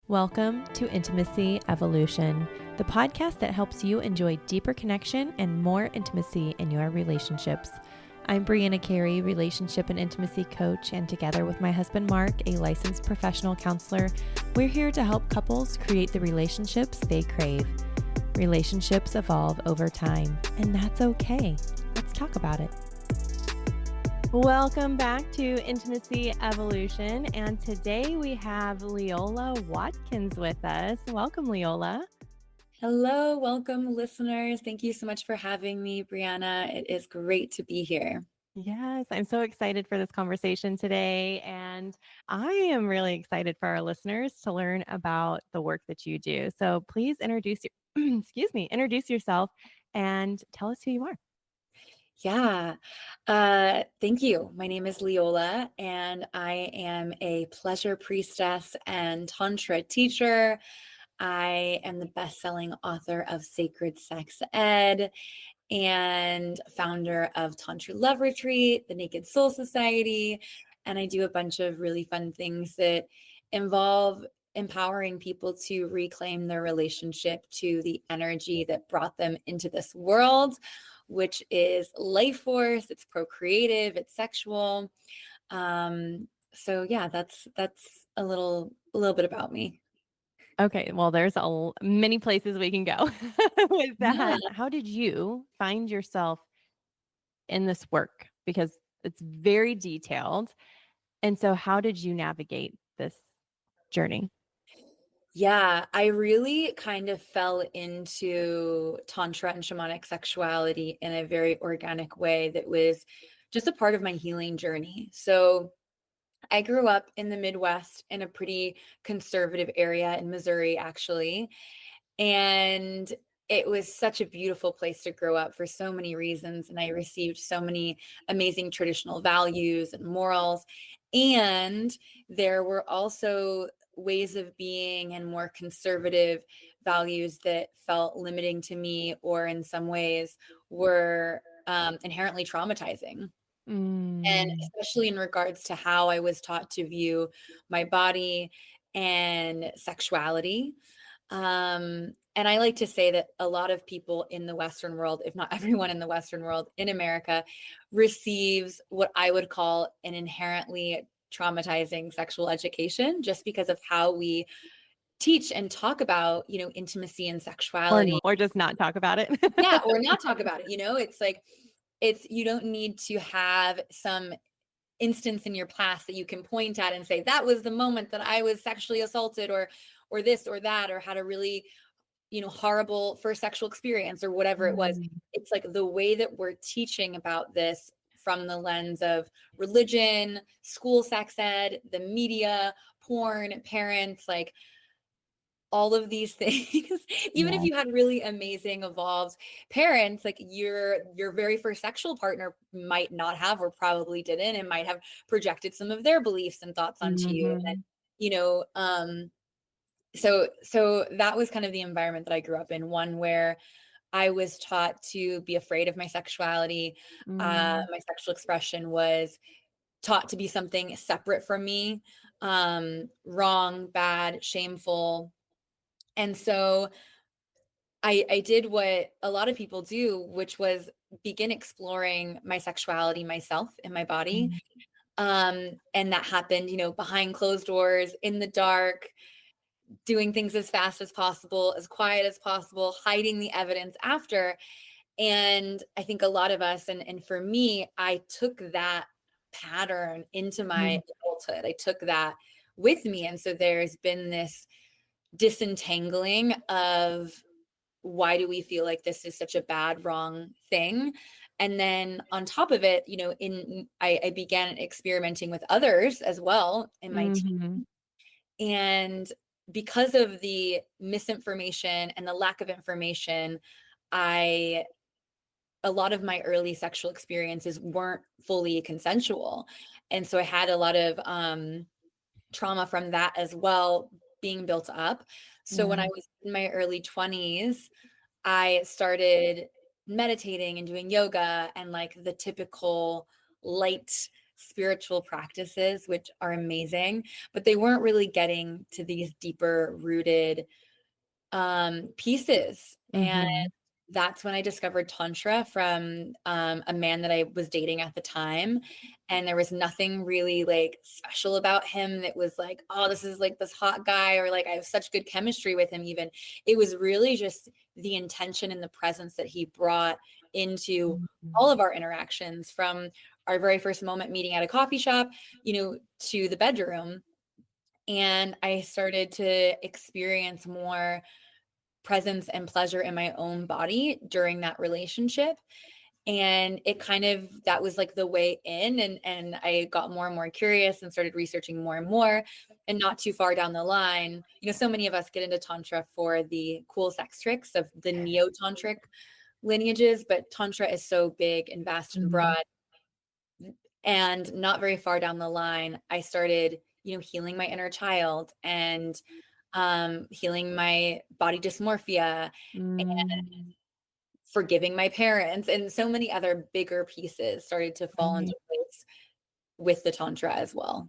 Welcome to Intimacy Evolution, the podcast that helps you enjoy deeper connection and more intimacy in your relationships. I'm Brianna Carey, relationship and intimacy coach, and together with my husband Mark, a licensed professional counselor, we're here to help couples create the relationships they crave. Relationships evolve over time, and that's okay. Let's talk about it. Welcome back to Intimacy Evolution, and today we have Leola Watkins with us. Welcome, Leola. Hello, welcome listeners. Thank you so much for having me, Brianna. It is great to be here. Yes, I'm so excited for this conversation today, and I am really excited for our listeners to learn about the work that you do. So please introduce yourself and tell us who you are. Yeah, thank you. My name is Leola, and I am a pleasure priestess and Tantra teacher. I am the best-selling author of Sacred Sex Ed and founder of Tantra Love Retreat, the Naked Soul Society, and I do a bunch of really fun things that involve empowering people to reclaim their relationship to the energy that brought them into this world, which is life force, it's procreative, it's sexual. So yeah, that's a little bit about me. Okay, well, there's many places we can go with that. Yeah. How did you find yourself in this work? Because it's very detailed. And so how did you navigate this journey? Yeah, I really kind of fell into Tantra and shamanic sexuality in a very organic way that was just a part of my healing journey. So I grew up in the Midwest in a pretty conservative area in Missouri, actually. And it was such a beautiful place to grow up for so many reasons. And I received so many amazing traditional values and morals. And there were also ways of being and more conservative values that felt limiting to me, or in some ways were inherently traumatizing. And especially in regards to how I was taught to view my body and sexuality. And I like to say that a lot of people in the Western world, if not everyone in the Western world, in America, receives what I would call an inherently traumatizing sexual education, just because of how we teach and talk about, intimacy and sexuality. Or just not talk about it. Yeah, or not talk about it. It's like, you don't need to have some instance in your past that you can point at and say, that was the moment that I was sexually assaulted, or this or that, or had a really, horrible first sexual experience, or whatever it was. It's like the way that we're teaching about this from the lens of religion, school sex ed, the media, porn, parents, like all of these things. Even if you had really amazing evolved parents, like your very first sexual partner might not have, or probably didn't, and might have projected some of their beliefs and thoughts onto you. And so that was kind of the environment that I grew up in, one where I was taught to be afraid of my sexuality. My sexual expression was taught to be something separate from me, wrong, bad, shameful. And so I did what a lot of people do, which was begin exploring my sexuality myself in my body. And that happened, behind closed doors, in the dark, doing things as fast as possible, as quiet as possible, hiding the evidence after. And I think a lot of us, and for me, I took that pattern into my adulthood. I took that with me. And so there's been this disentangling of, why do we feel like this is such a bad, wrong thing? And then on top of it, I began experimenting with others as well in my team. And because of the misinformation and the lack of information, a lot of my early sexual experiences weren't fully consensual. And so I had a lot of trauma from that as well being built up. So when I was in my early 20s, I started meditating and doing yoga and like the typical light spiritual practices, which are amazing, but they weren't really getting to these deeper rooted pieces. And Mm-hmm. that's when I discovered Tantra from a man that I was dating at the time. And there was nothing really like special about him that was like, oh, this is like this hot guy, or like I have such good chemistry with him, even. It was really just the intention and the presence that he brought into all of our interactions, from our very first moment meeting at a coffee shop, to the bedroom. And I started to experience more presence and pleasure in my own body during that relationship. And it kind of, that was like the way in, and I got more and more curious and started researching more and more. And not too far down the line, so many of us get into Tantra for the cool sex tricks of the neo-tantric lineages, but Tantra is so big and vast and Mm-hmm. broad. And not very far down the line, I started, healing my inner child, and healing my body dysmorphia, and Mm-hmm. forgiving my parents, and so many other bigger pieces started to fall into Right. place with the Tantra as well.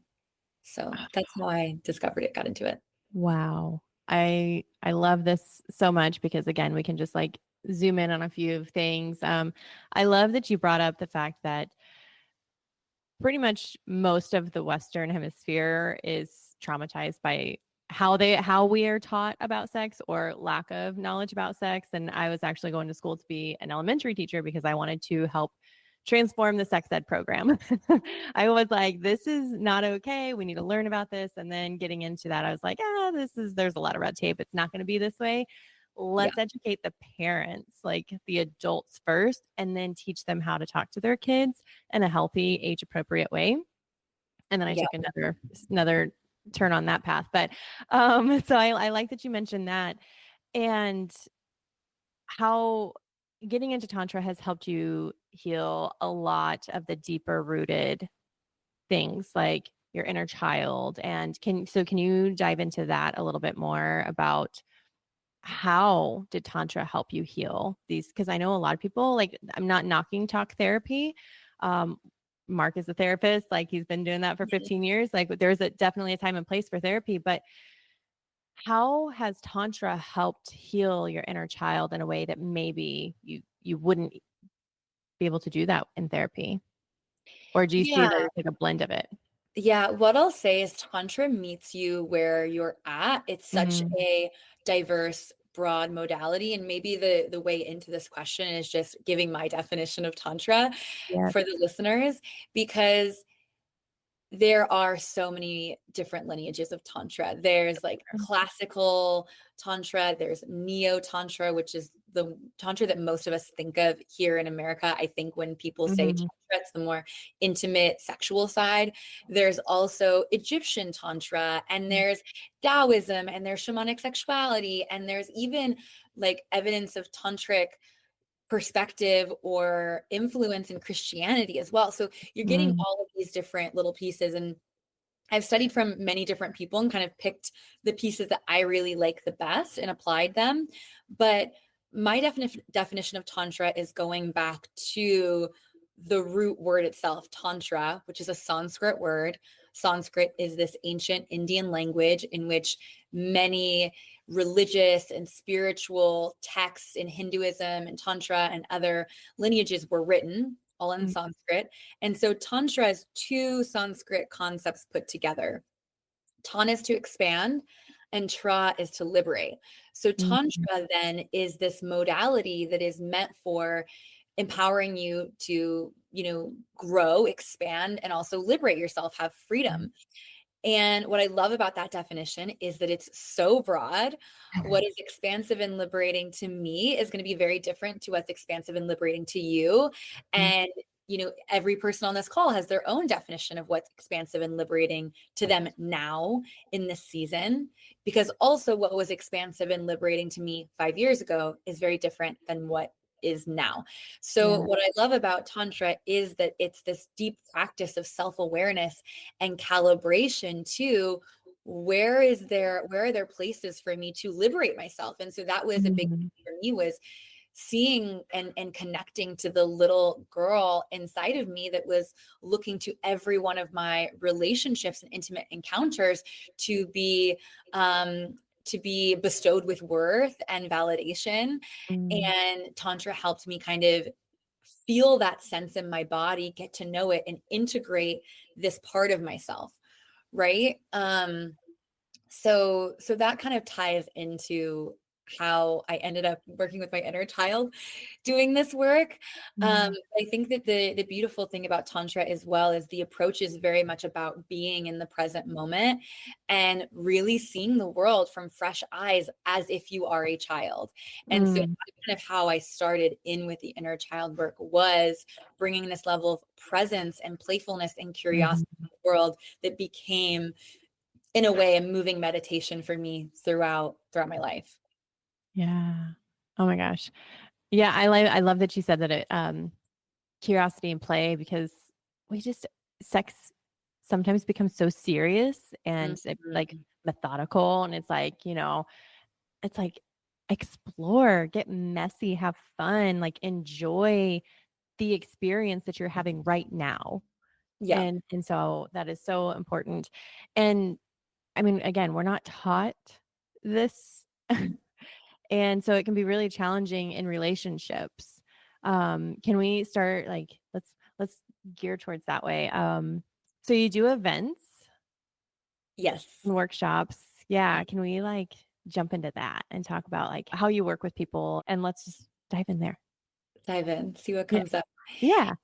So that's how I discovered it, got into it. Wow. I love this so much because again, we can just like zoom in on a few of things. I love that you brought up the fact that pretty much most of the Western hemisphere is traumatized by how we are taught about sex or lack of knowledge about sex. And I was actually going to school to be an elementary teacher because I wanted to help transform the sex ed program. I was like, this is not okay. We need to learn about this. And then getting into that, I was like, there's a lot of red tape. It's not going to be this way. Yeah. Let's educate the parents, like the adults first, and then teach them how to talk to their kids in a healthy, age appropriate way. And then I Yeah. took another turn on that path. But so I like that you mentioned that, and how getting into Tantra has helped you heal a lot of the deeper rooted things like your inner child. And can you dive into that a little bit more about how did Tantra help you heal these? Because I know a lot of people, like, I'm not knocking talk therapy. Um, Mark is a therapist, like he's been doing that for 15 years. Like there's definitely a time and place for therapy, but how has Tantra helped heal your inner child in a way that maybe you wouldn't be able to do that in therapy? Or do you see Yeah. that it's like a blend of it? Yeah. What I'll say is Tantra meets you where you're at. It's such Mm-hmm. a diverse, broad modality. And maybe the way into this question is just giving my definition of Tantra Yes. for the listeners, because there are so many different lineages of Tantra. There's like classical Tantra, there's neo Tantra, which is the Tantra that most of us think of here in America. I think when people say Mm-hmm. Tantra, it's the more intimate sexual side. There's also Egyptian Tantra, and there's Taoism, and there's shamanic sexuality, and there's even like evidence of tantric perspective or influence in Christianity as well. So you're getting Mm-hmm. all of these different little pieces. And I've studied from many different people and kind of picked the pieces that I really like the best and applied them. But my definition of Tantra is going back to the root word itself, Tantra, which is a Sanskrit word. Sanskrit is this ancient Indian language in which many religious and spiritual texts in Hinduism and Tantra and other lineages were written, all in Sanskrit. And so Tantra is two Sanskrit concepts put together. Tan is to expand, and Tra is to liberate. So Tantra then is this modality that is meant for empowering you to, grow, expand, and also liberate yourself, have freedom. And what I love about that definition is that it's so broad. What is expansive and liberating to me is going to be very different to what's expansive and liberating to you. And, every person on this call has their own definition of what's expansive and liberating to them now in this season. Because also, what was expansive and liberating to me 5 years ago is very different than what is now. So Yeah. what I love about Tantra is that it's this deep practice of self-awareness and calibration to where are there places for me to liberate myself. And so that was a big Mhm. thing for me, was seeing and connecting to the little girl inside of me that was looking to every one of my relationships and intimate encounters to be bestowed with worth and validation. Mm. And Tantra helped me kind of feel that sense in my body, get to know it, and integrate this part of myself, right? So that kind of ties into how I ended up working with my inner child doing this work. Mm. I think that the beautiful thing about Tantra as well is the approach is very much about being in the present moment and really seeing the world from fresh eyes as if you are a child. And so Mm. that's kind of how I started in with the inner child work, was bringing this level of presence and playfulness and curiosity Mhm. in the world that became, in a way, a moving meditation for me throughout my life. Yeah. Oh my gosh. Yeah, I love that you said that it curiosity and play, because we just sex sometimes becomes so serious and like Mhm. methodical, and it's like, it's like explore, get messy, have fun, like enjoy the experience that you're having right now. Yeah. And so that is so important. And I mean, again, we're not taught this. And so it can be really challenging in relationships. Can we start, like, let's gear towards that way. So you do events Yes. and workshops. Yeah. Can we like jump into that and talk about like how you work with people, and let's just dive in there. Dive in, see what Yeah. comes up. Yeah.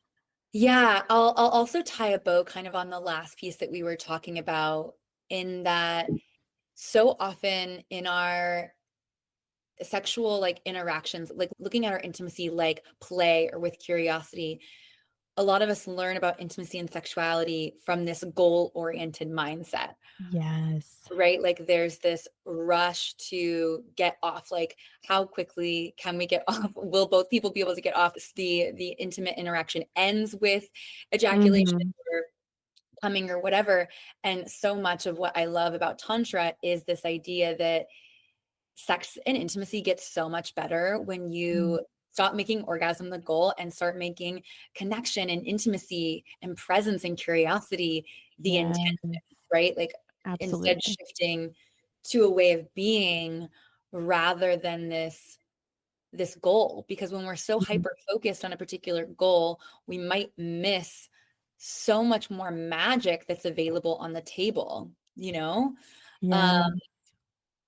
Yeah, I'll also tie a bow kind of on the last piece that we were talking about, in that so often in our sexual like interactions, like looking at our intimacy like play or with curiosity, a lot of us learn about intimacy and sexuality from this goal-oriented mindset. Yes. Right? Like there's this rush to get off. Like, how quickly can we get off? Will both people be able to get off? The intimate interaction ends with ejaculation Hmm. or coming or whatever. And so much of what I love about Tantra is this idea that sex and intimacy gets so much better when you stop making orgasm the goal and start making connection and intimacy and presence and curiosity the Yeah, intent, right? Like instead absolutely. shifting to a way of being rather than this goal. Because when we're so Mhm. hyper focused on a particular goal, we might miss so much more magic that's available on the table, you know? Yeah. Um,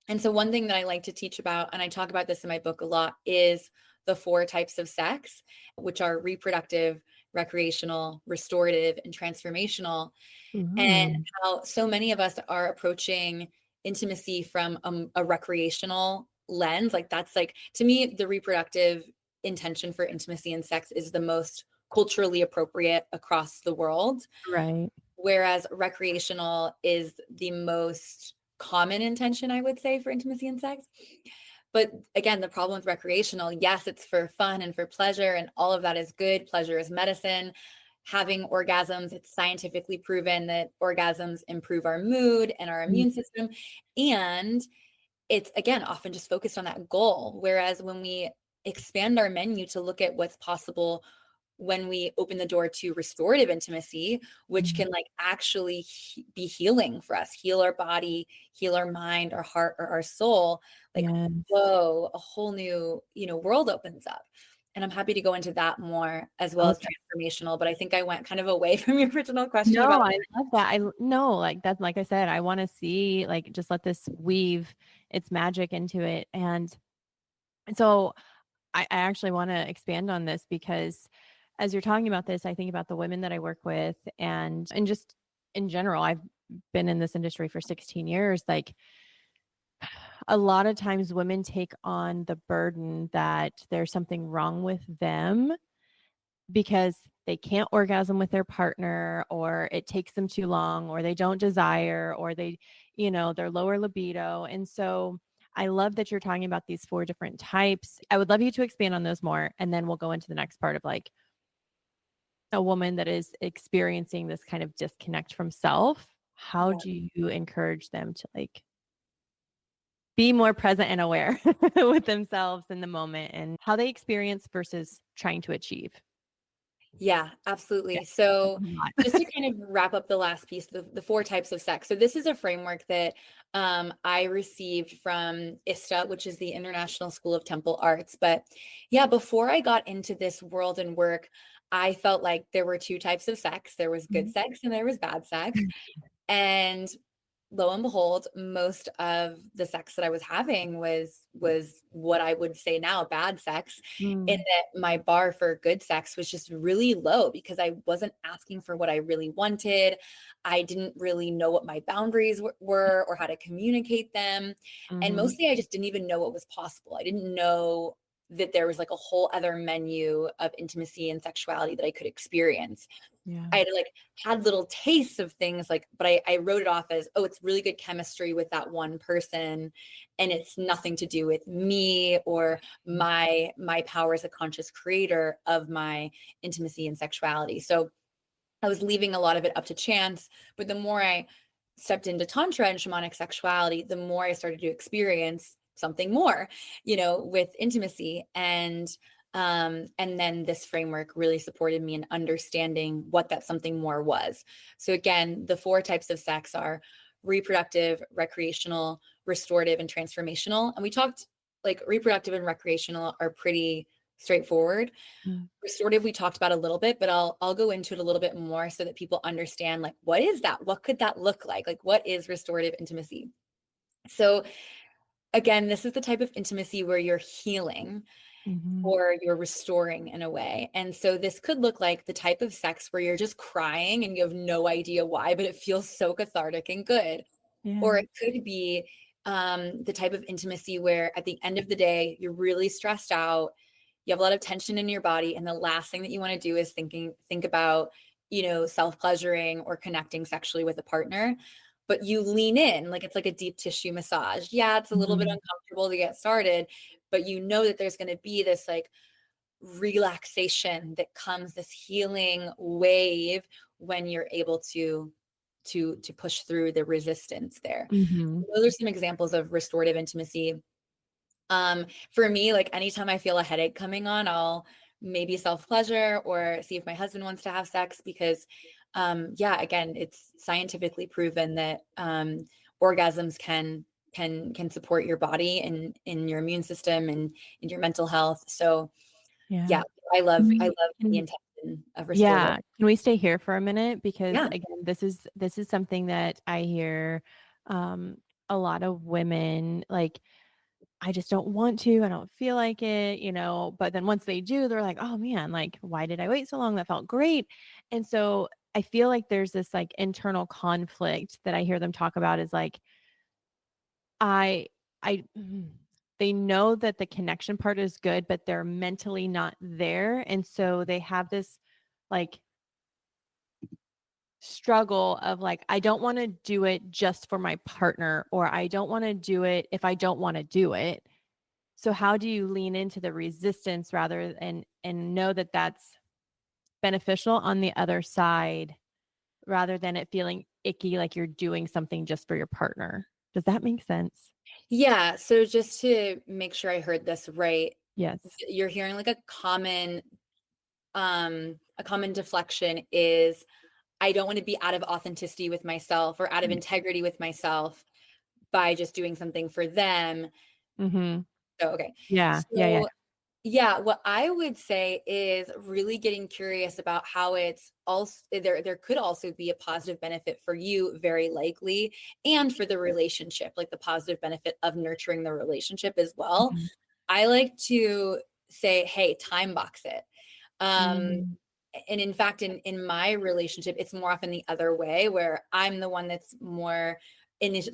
and so one thing that I like to teach about, and I talk about this in my book a lot, is the 4 types of sex, which are reproductive, recreational, restorative, and transformational. And Ooh. how so many of us are approaching intimacy from a recreational lens. Like that's like, to me, the reproductive intention for intimacy and sex is the most culturally appropriate across the world, Right. whereas recreational is the most common intention, I would say, for intimacy and sex. But again, the problem with recreational, yes, it's for fun and for pleasure, and all of that is good. Pleasure is medicine. Having orgasms, it's scientifically proven that orgasms improve our mood and our Mm. immune system. And it's, again, often just focused on that goal. Whereas when we expand our menu to look at what's possible when we open the door to restorative intimacy, which Mm. can like actually be healing for us, heal our body, heal our mind, our heart, or our soul, like, Yes. whoa, a whole new, world opens up. And I'm happy to go into that more, as well as Okay. transformational. But I think I went kind of away from your original question No, about. I love that. No, like that, like I said, I want to see, like, just let this weave its magic into it. And so I actually want to expand on this, because as you're talking about this, I think about the women that I work with, and just in general, I've been in this industry for 16 years. Like, a lot of times women take on the burden that there's something wrong with them because they can't orgasm with their partner, or it takes them too long, or they don't desire, or they're lower libido. And so I love that you're talking about these 4 different types. I would love you to expand on those more, and then we'll go into the next part of like a woman that is experiencing this kind of disconnect from self. How Yeah. do you encourage them to like be more present and aware with themselves in the moment and how they experience versus trying to achieve. Yeah, absolutely. So just to kind of wrap up the last piece, the 4 types of sex. So this is a framework that I received from ISTA, which is the International School of Temple Arts. But yeah, before I got into this world and work, I felt like there were 2 types of sex. There was good sex and there was bad sex. And lo and behold, most of the sex that I was having was what I would say now bad sex, in that my bar for good sex was just really low because I wasn't asking for what I really wanted. I didn't really know what my boundaries were or how to communicate them. And mostly I just didn't even know what was possible. I didn't know that there was like a whole other menu of intimacy and sexuality that I could experience. Yeah. I had little tastes of things like, but I wrote it off as, oh, it's really good chemistry with that one person. And it's nothing to do with me or my power as a conscious creator of my intimacy and sexuality. So I was leaving a lot of it up to chance. But the more I stepped into Tantra and shamanic sexuality, the more I started to experience something more, with intimacy. And then this framework really supported me in understanding what that something more was. So again, the 4 types of sex are reproductive, recreational, restorative, and transformational. And we talked like reproductive and recreational are pretty straightforward. Restorative, we talked about a little bit, but I'll go into it a little bit more so that people understand like, what is that? What could that look like? Like, what is restorative intimacy? So again, this is the type of intimacy where you're healing or you're restoring in a way. And so this could look like the type of sex where you're just crying and you have no idea why, but it feels so cathartic and good. Or it could be the type of intimacy where at the end of the day, you're really stressed out. You have a lot of tension in your body. And the last thing that you want to do is think about, self-pleasuring or connecting sexually with a partner. But you lean in, like it's like a deep tissue massage. Yeah, it's a little bit uncomfortable to get started, but you know that there's going to be this like relaxation that comes, this healing wave when you're able to push through the resistance there. Those are some examples of restorative intimacy. For me, like anytime I feel a headache coming on, I'll maybe self-pleasure or see if my husband wants to have sex because again, it's scientifically proven that orgasms can support your body and in your immune system and in your mental health. So I love the intention of restorative. Yeah. Can we stay here for a minute? Because again, this is something that I hear a lot of women like, I just don't want to, I don't feel like it, but then once they do, they're like, oh man, like, why did I wait so long? That felt great. And so I feel like there's this like internal conflict that I hear them talk about is like, I, they know that the connection part is good, but they're mentally not there. And so they have this like struggle of like, I don't want to do it just for my partner, or I don't want to do it if I don't want to do it. So how do you lean into the resistance rather and know that that's beneficial on the other side rather than it feeling icky like you're doing something just for your partner? Does that make sense? Yeah. So just to make sure I heard this right, Yes. you're hearing like a common deflection is I don't want to be out of authenticity with myself or out of integrity with myself by just doing something for them. So, okay. Yeah. So, yeah, what I would say is really getting curious about how it's also there could also be a positive benefit for you, very likely, and for the relationship, like the positive benefit of nurturing the relationship as well. I like to say, hey, time box it. And in fact, in my relationship, it's more often the other way where I'm the one that's more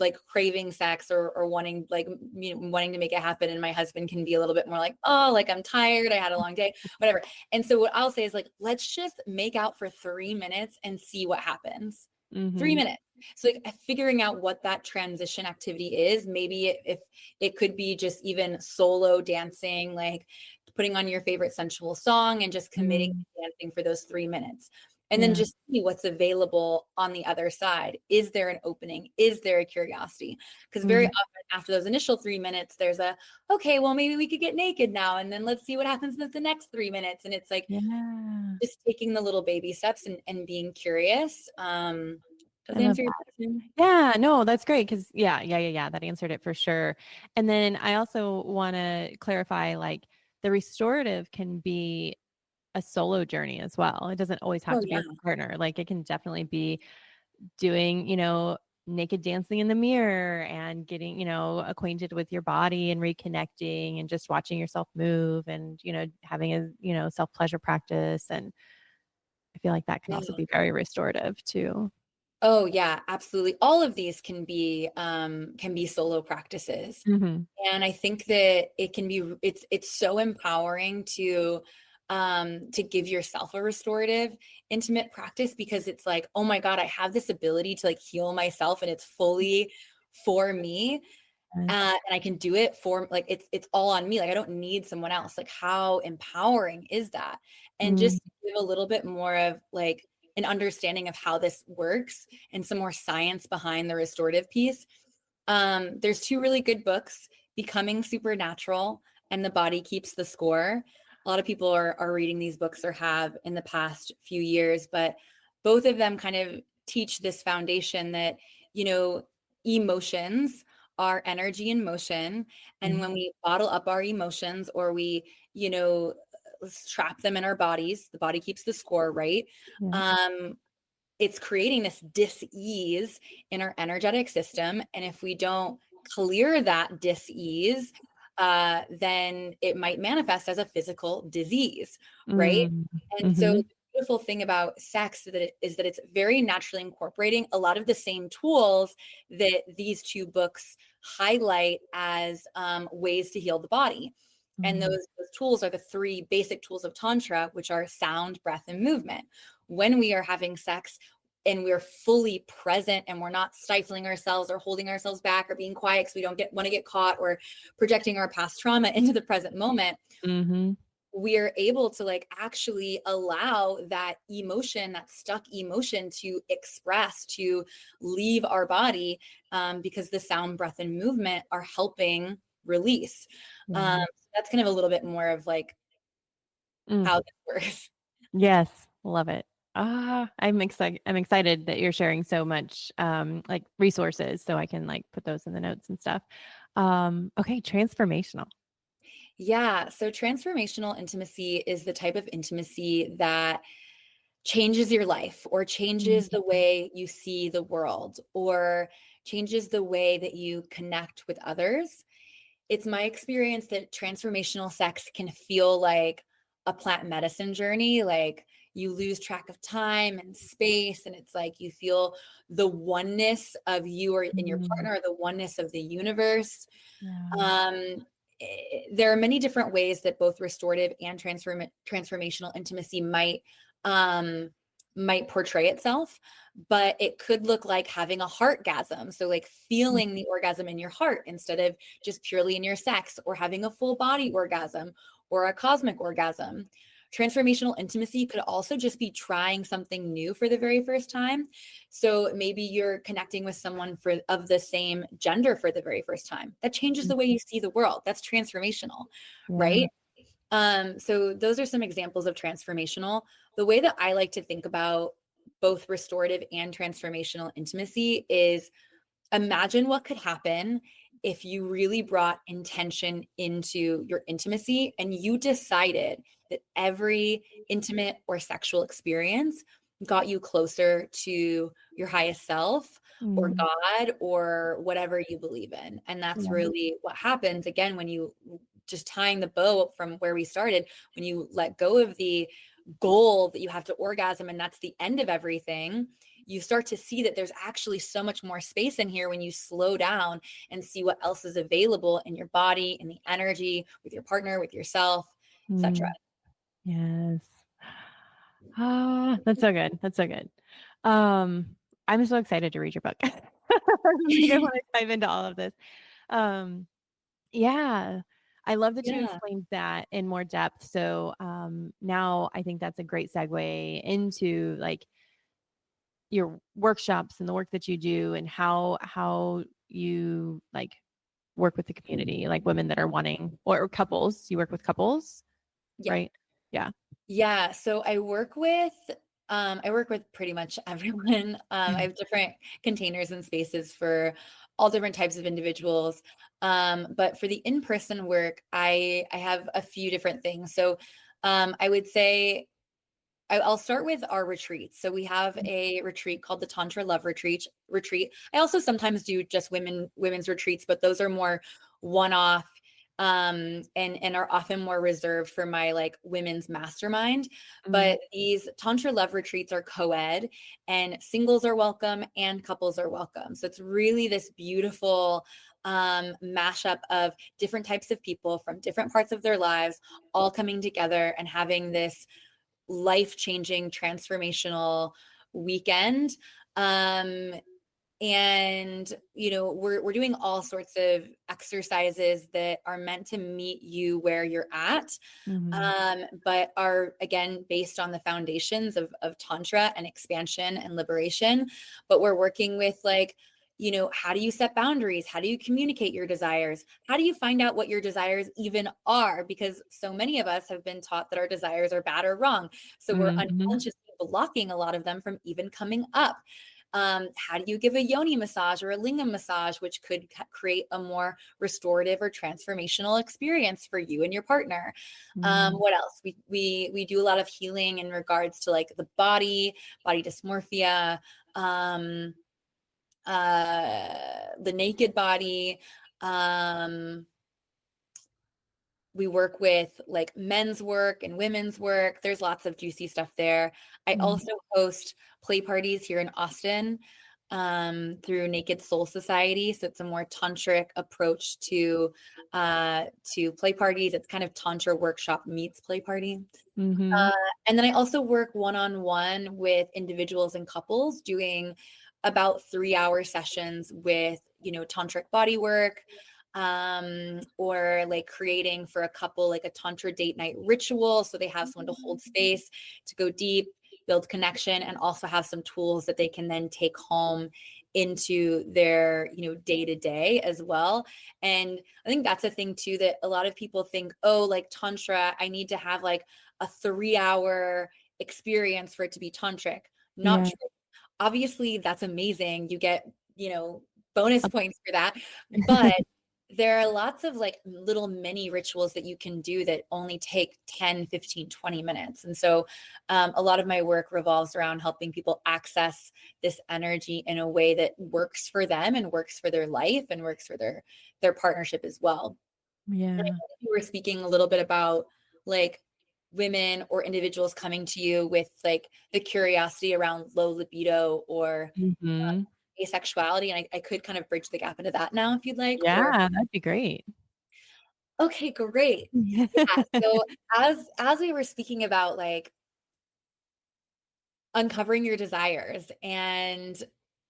like craving sex or wanting wanting to make it happen. And my husband can be a little bit more like, oh, like I'm tired. I had a long day, whatever. And so what I'll say is like, let's just make out for 3 minutes and see what happens. 3 minutes. So like figuring out what that transition activity is, maybe if it could be just even solo dancing, like putting on your favorite sensual song and just committing to dancing for those 3 minutes. and then just see what's available on the other side. Is there an opening? Is there a curiosity? Because very Mm. often after those initial 3 minutes, there's a, okay, well, maybe we could get naked now. And then let's see what happens with the next 3 minutes. And it's like Yeah. just taking the little baby steps and being curious. Does I that love answer your that. question? Yeah, no, that's great because yeah. That answered it for sure. And then I also want to clarify like the restorative can be a solo journey as well. It doesn't always have Oh, to be yeah. with a partner. Like it can definitely be doing, naked dancing in the mirror and getting, acquainted with your body and reconnecting and just watching yourself move and, having a, self-pleasure practice. And I feel like that can also Yeah. be very restorative too. Oh, yeah, absolutely. All of these can be solo practices. Hmm. And I think that it's so empowering to give yourself a restorative intimate practice, because it's like, oh my God, I have this ability to like heal myself and it's fully for me. Yes. And I can do it for like it's all on me. Like I don't need someone else. Like how empowering is that? And Mm, just to give a little bit more of like an understanding of how this works and some more science behind the restorative piece. There's two really good books, Becoming Supernatural and The Body Keeps the Score. A lot of people are reading these books or have in the past few years, but both of them kind of teach this foundation that, you know, emotions are energy in motion. And mm, when we bottle up our emotions or we, you know, trap them in our bodies, the body keeps the score, right? yeah. Um, it's creating this dis-ease in our energetic system. And if we don't clear that dis-ease, then it might manifest as a physical disease, right? Mm, And so mhm, the beautiful thing about sex is that it's very naturally incorporating a lot of the same tools that these two books highlight as ways to heal the body. And mm, those tools are the three basic tools of Tantra, which are sound, breath, and movement. When we are having sex and we're fully present and we're not stifling ourselves or holding ourselves back or being quiet because we don't want to get caught or projecting our past trauma into the present moment, mhm, we're able to like actually allow that emotion, that stuck emotion, to express, to leave our body, because the sound, breath, and movement are helping release. yeah. That's kind of a little bit more of like Mm, how this works. yes, love it. I'm excited that you're sharing so much, like resources so I can like put those in the notes and stuff. Okay, transformational. Yeah. So transformational intimacy is the type of intimacy that changes your life or Mm, changes the way you see the world or changes the way that you connect with others. It's my experience that transformational sex can feel like a plant medicine journey. Like you lose track of time and space, and it's like you feel the oneness of you or in your mm, partner, or the oneness of the universe. yeah. Um, there are many different ways that both restorative and transformational intimacy might portray itself, but it could look like having a heartgasm. So like Mm, feeling the orgasm in your heart instead of just purely in your sex, or having a full body orgasm or a cosmic orgasm. Transformational intimacy could also just be trying something new for the very first time. So maybe you're connecting with someone of the same gender for the very first time. That changes mm, the way you see the world. That's transformational, yeah. right? So those are some examples of transformational. The way that I like to think about both restorative and transformational intimacy is, imagine what could happen if you really brought intention into your intimacy and you decided that every intimate or sexual experience got you closer to your highest self or Mm, God or whatever you believe in. And that's yeah. really what happens again when you, just tying the bow from where we started, when you let go of the goal that you have to orgasm and that's the end of everything, you start to see that there's actually so much more space in here when you slow down and see what else is available in your body, in the energy, with your partner, with yourself, etc. Mm, yes. That's so good. That's so good. I'm so excited to read your book. I want to dive into all of this. Um, yeah. I love that you Yeah. explained that in more depth. So now I think that's a great segue into like your workshops and the work that you do and how you like work with the community, like women that are wanting or couples. You work with couples, Yeah. right? Yeah. Yeah. So I work with pretty much everyone. I have different containers and spaces for all different types of individuals. But for the in-person work, I have a few different things. So I would say I'll start with our retreats. So we have a retreat called the Tantra Love Retreat. I also sometimes do just women's retreats, but those are more one-off and are often more reserved for my like women's mastermind. Mm, But these Tantra Love Retreats are co-ed, and singles are welcome and couples are welcome. So it's really this beautiful mashup of different types of people from different parts of their lives all coming together and having this life-changing transformational weekend. And we're doing all sorts of exercises that are meant to meet you where you're at, mhm, but are again based on the foundations of tantra and expansion and liberation. But we're working with like, how do you set boundaries? How do you communicate your desires? How do you find out what your desires even are? Because so many of us have been taught that our desires are bad or wrong. So we're mhm, unconsciously blocking a lot of them from even coming up. How do you give a yoni massage or a lingam massage, which could create a more restorative or transformational experience for you and your partner? mm, What else? We do a lot of healing in regards to like the body dysmorphia, um, the naked body. Um, we work with like men's work and women's work. There's lots of juicy stuff there. I mm, also host play parties here in Austin through Naked Soul Society. So it's a more tantric approach to play parties. It's kind of tantra workshop meets play party. Uh, mhm, and then I also work one-on-one with individuals and couples doing about 3-hour sessions with, tantric body work, or like creating for a couple like a tantra date night ritual. So they have someone to hold space, to go deep, build connection, and also have some tools that they can then take home into their, day to day as well. And I think that's a thing too that a lot of people think, oh, like tantra, I need to have like a 3-hour experience for it to be tantric. Not yeah, true. Obviously, that's amazing. You get, bonus points for that. But there are lots of like little mini rituals that you can do that only take 10, 15, 20 minutes. And so a lot of my work revolves around helping people access this energy in a way that works for them and works for their life and works for their partnership as well. And I yeah, think you were speaking a little bit about like women or individuals coming to you with like the curiosity around low libido or mhm, asexuality. And I could kind of bridge the gap into that now if you'd like, or yeah, that'd be great. okay, great. Yeah. So as we were speaking about like uncovering your desires and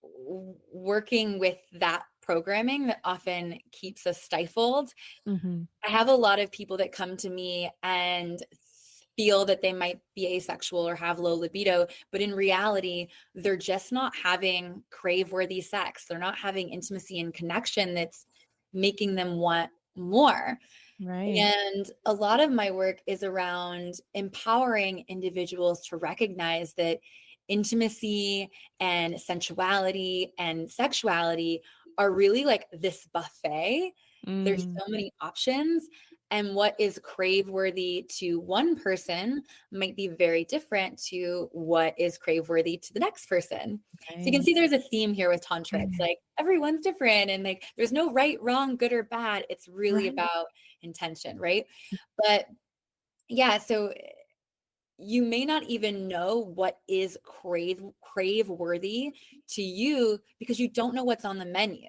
working with that programming that often keeps us stifled, Mhm, I have a lot of people that come to me and feel that they might be asexual or have low libido, but in reality, they're just not having crave-worthy sex. They're not having intimacy and connection that's making them want more. right, And a lot of my work is around empowering individuals to recognize that intimacy and sensuality and sexuality are really like this buffet. There's mm, so many options. And what is crave worthy to one person might be very different to what is crave worthy to the next person. So you can right, see there's a theme here with tantra. It's like everyone's different and like there's no right, wrong, good or bad. It's really right, about intention, right? But yeah, so you may not even know what is crave worthy to you because you don't know what's on the menu.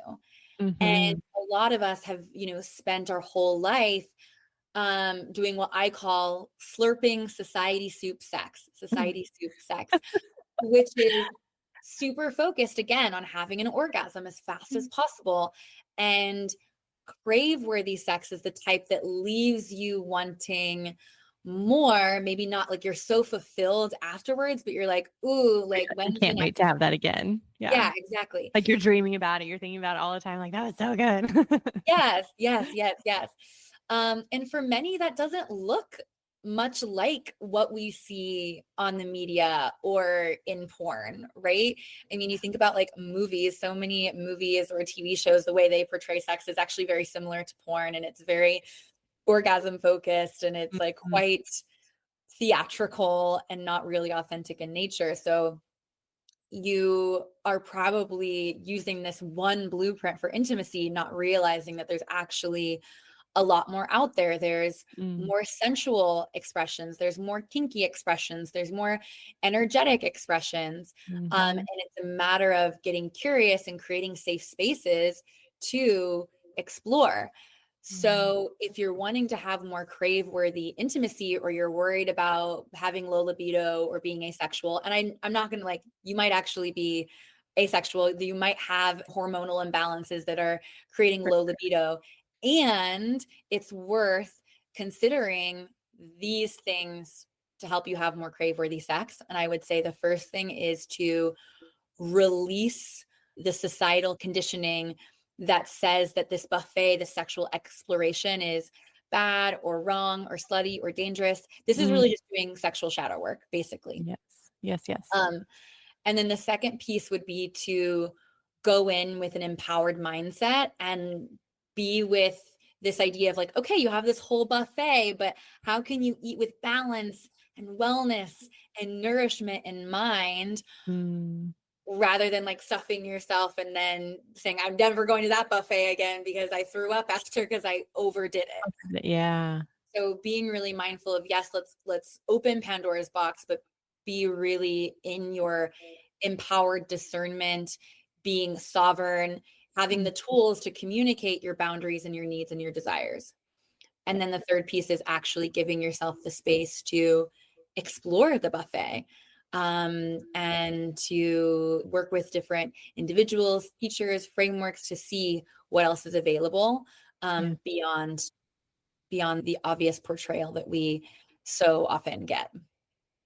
And mhm, a lot of us have, spent our whole life doing what I call slurping society soup sex, which is super focused again on having an orgasm as fast as possible. And Crave-worthy sex is the type that leaves you wanting more, maybe not like you're so fulfilled afterwards, but you're like, ooh, like I when's the can't wait next? to have that again. Yeah. Yeah, exactly. Like you're dreaming about it. You're thinking about it all the time. Like, that was so good. Yes, yes, yes, yes. And for many, that doesn't look much like what we see on the media or in porn, right? I mean, you think about like movies, so many movies or TV shows, the way they portray sex is actually very similar to porn, and it's very orgasm focused, and it's like Mhm. quite theatrical and not really authentic in nature. So you are probably using this one blueprint for intimacy, not realizing that there's actually a lot more out there. There's Mm. more sensual expressions, there's more kinky expressions, there's more energetic expressions. And Mhm. it's a matter of getting curious and creating safe spaces to explore. Mm. So if you're wanting to have more crave-worthy intimacy, or you're worried about having low libido or being asexual, and I'm not gonna, like, you might actually be asexual, you might have hormonal imbalances that are creating low libido, and it's worth considering these things to help you have more crave-worthy sex. And I would say the first thing is to release the societal conditioning that says that this buffet, the sexual exploration, is bad or wrong or slutty or dangerous. This is Mm. really just doing sexual shadow work, basically. Yes. Yes. Yes. Um, and then the second piece would be to go in with an empowered mindset and be with this idea of like, okay, you have this whole buffet, but how can you eat with balance and wellness and nourishment in mind, Mm. rather than like stuffing yourself and then saying, I'm never going to that buffet again because I threw up after because I overdid it. Yeah. So being really mindful of, yes, let's open Pandora's box, but be really in your empowered discernment, being sovereign, having the Mm. tools to communicate your boundaries and your needs and your desires. And then the third piece is actually giving yourself the space to explore the buffet, and to work with different individuals, teachers, frameworks to see what else is available, Yeah. beyond the obvious portrayal that we so often get.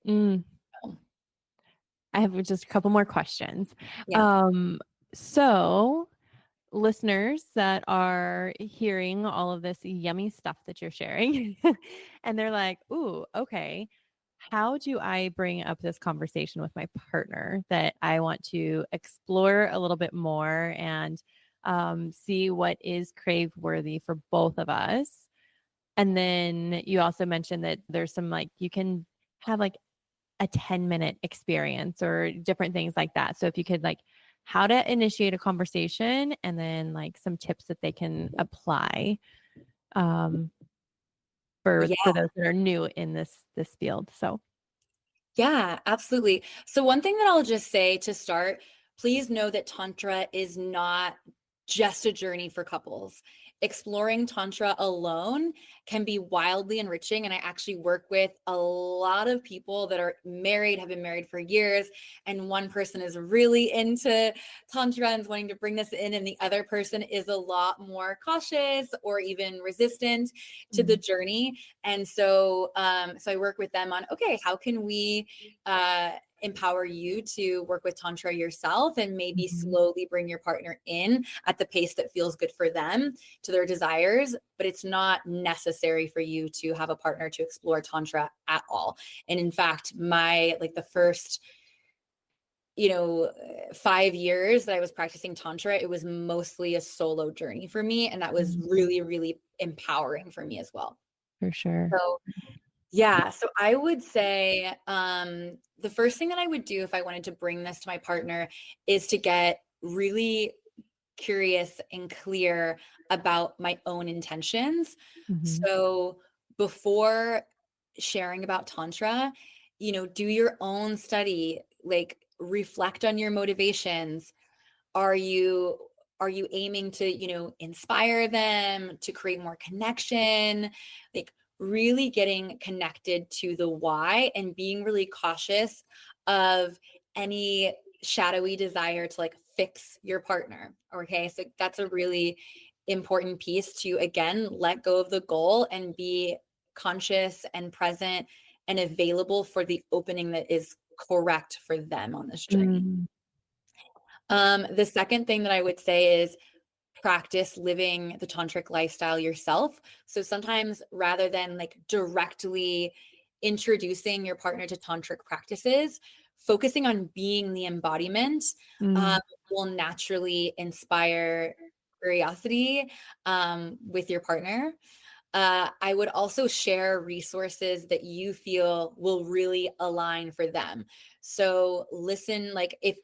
Mm. So, I have just a couple more questions. yeah. Um, so listeners that are hearing all of this yummy stuff that you're sharing, and they're like, "Ooh, okay. How do I bring up this conversation with my partner that I want to explore a little bit more and see what is crave worthy for both of us?" And then you also mentioned that there's some like you can have like a 10-minute experience or different things like that. So if you could like how to initiate a conversation and then like some tips that they can apply um, Yeah. for those that are new in this field. So Yeah, absolutely. So one thing that I'll just say to start, please know that Tantra is not just a journey for couples. Exploring Tantra alone can be wildly enriching. And I actually work with a lot of people that are married, have been married for years, and one person is really into Tantra and is wanting to bring this in, and the other person is a lot more cautious or even resistant to the mhm, journey. And so, so I work with them on, okay, how can we empower you to work with Tantra yourself and maybe mhm, slowly bring your partner in at the pace that feels good for them, to their desires, but it's not necessary for you to have a partner to explore Tantra at all. And in fact, the first 5 years that I was practicing Tantra, it was mostly a solo journey for me. And that was mhm, really, really empowering for me as well. for sure. So yeah, so I would say the first thing that I would do if I wanted to bring this to my partner is to get really curious and clear about my own intentions. Mhm, So before sharing about Tantra, do your own study, like reflect on your motivations. Are you aiming to, inspire them to create more connection? Like really getting connected to the why and being really cautious of any shadowy desire to like fix your partner. Okay. So that's a really important piece to, again, let go of the goal and be conscious and present and available for the opening that is correct for them on this journey. Mm. The second thing that I would say is practice living the tantric lifestyle yourself. So sometimes rather than like directly introducing your partner to tantric practices, focusing on being the embodiment Mm. will naturally inspire curiosity with your partner. I would also share resources that you feel will really align for them. So listen, like if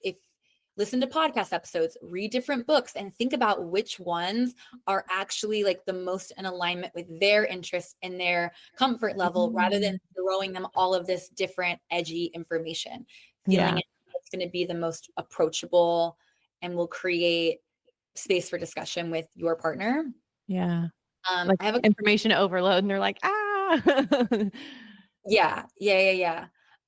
listen to podcast episodes, read different books, and think about which ones are actually like the most in alignment with their interests and their comfort level, rather than Mm. throwing them all of this different edgy information. Feeling Yeah. it's going to be the most approachable and will create space for discussion with your partner. Yeah. Like I have a information overload and they're like, ah. yeah.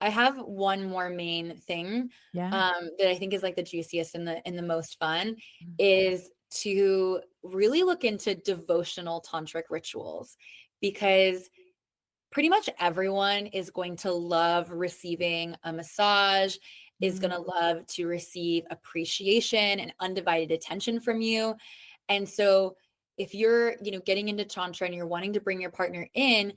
I have one more main thing Yeah. that I think is like the juiciest and the most fun is to really look into devotional tantric rituals, because pretty much everyone is going to love receiving a massage, is going Mm. to love to receive appreciation and undivided attention from you. And so if you're, getting into tantra and you're wanting to bring your partner in,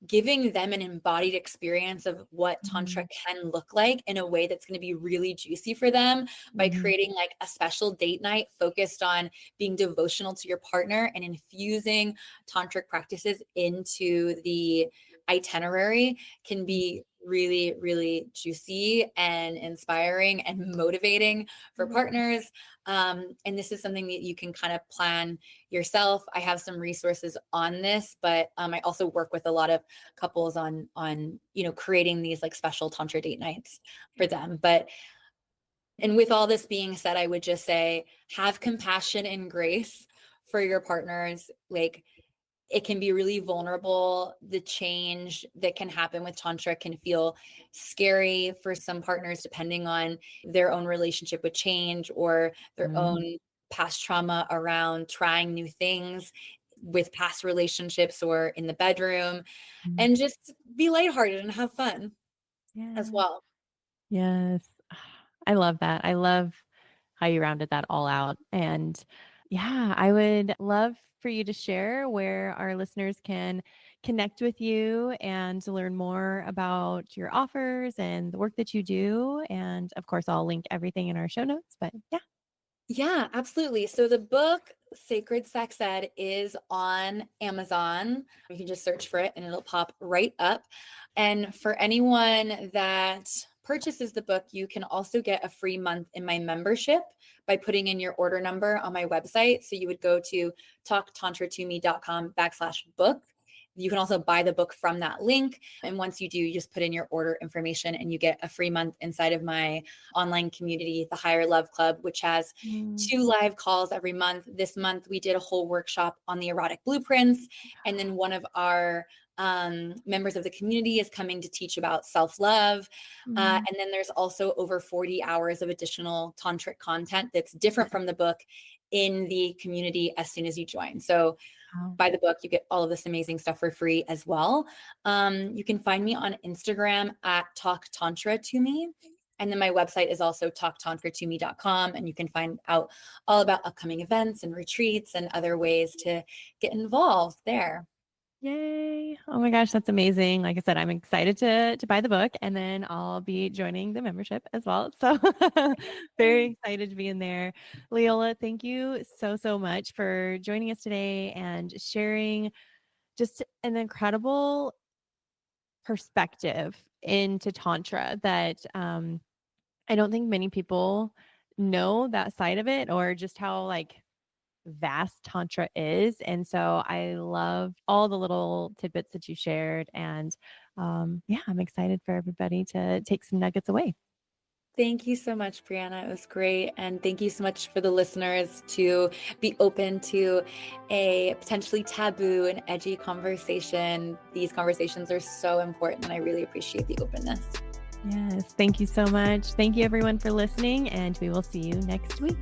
giving them an embodied experience of what tantra Mm. can look like in a way that's going to be really juicy for them by Mhm. creating like a special date night focused on being devotional to your partner and infusing tantric practices into the itinerary can be really, really juicy and inspiring and motivating for partners. And this is something that you can kind of plan yourself. I have some resources on this, but I also work with a lot of couples on creating these like special tantra date nights for them. And with all this being said, I would just say have compassion and grace for your partners. Like, it can be really vulnerable. The change that can happen with tantra can feel scary for some partners, depending on their own relationship with change or their Mm. own past trauma around trying new things with past relationships or in the bedroom. Mm. And just be lighthearted and have fun as Yeah. well. Yes. I love that. I love how you rounded that all out. And yeah, I would love for you to share where our listeners can connect with you and to learn more about your offers and the work that you do. And of course, I'll link everything in our show notes. But yeah. Yeah, absolutely. So the book Sacred Sex Ed is on Amazon. You can just search for it and it'll pop right up. And for anyone that purchases the book, you can also get a free month in my membership by putting in your order number on my website. So you would go to talktantratome.com/book. You can also buy the book from that link. And once you do, you just put in your order information and you get a free month inside of my online community, the Higher Love Club, which has Mm. 2 live calls every month. This month, we did a whole workshop on the erotic blueprints. And then one of our members of the community is coming to teach about self-love. Mm. And then there's also over 40 hours of additional tantric content that's different from the book in the community as soon as you join. So Wow. buy the book, you get all of this amazing stuff for free as well. You can find me on Instagram at Talk Tantra to Me. And then my website is also talktantratome.com. And you can find out all about upcoming events and retreats and other ways to get involved there. Yay. Oh my gosh, that's amazing. Like I said, I'm excited to buy the book and then I'll be joining the membership as well. So very excited to be in there. Leola, thank you so much for joining us today and sharing just an incredible perspective into Tantra that I don't think many people know that side of it or just how like vast Tantra is. And so I love all the little tidbits that you shared. And yeah, I'm excited for everybody to take some nuggets away. Thank you so much, Brianna. It was great. And thank you so much for the listeners to be open to a potentially taboo and edgy conversation. These conversations are so important, and I really appreciate the openness. Yes. Thank you so much. Thank you, everyone, for listening. And we will see you next week.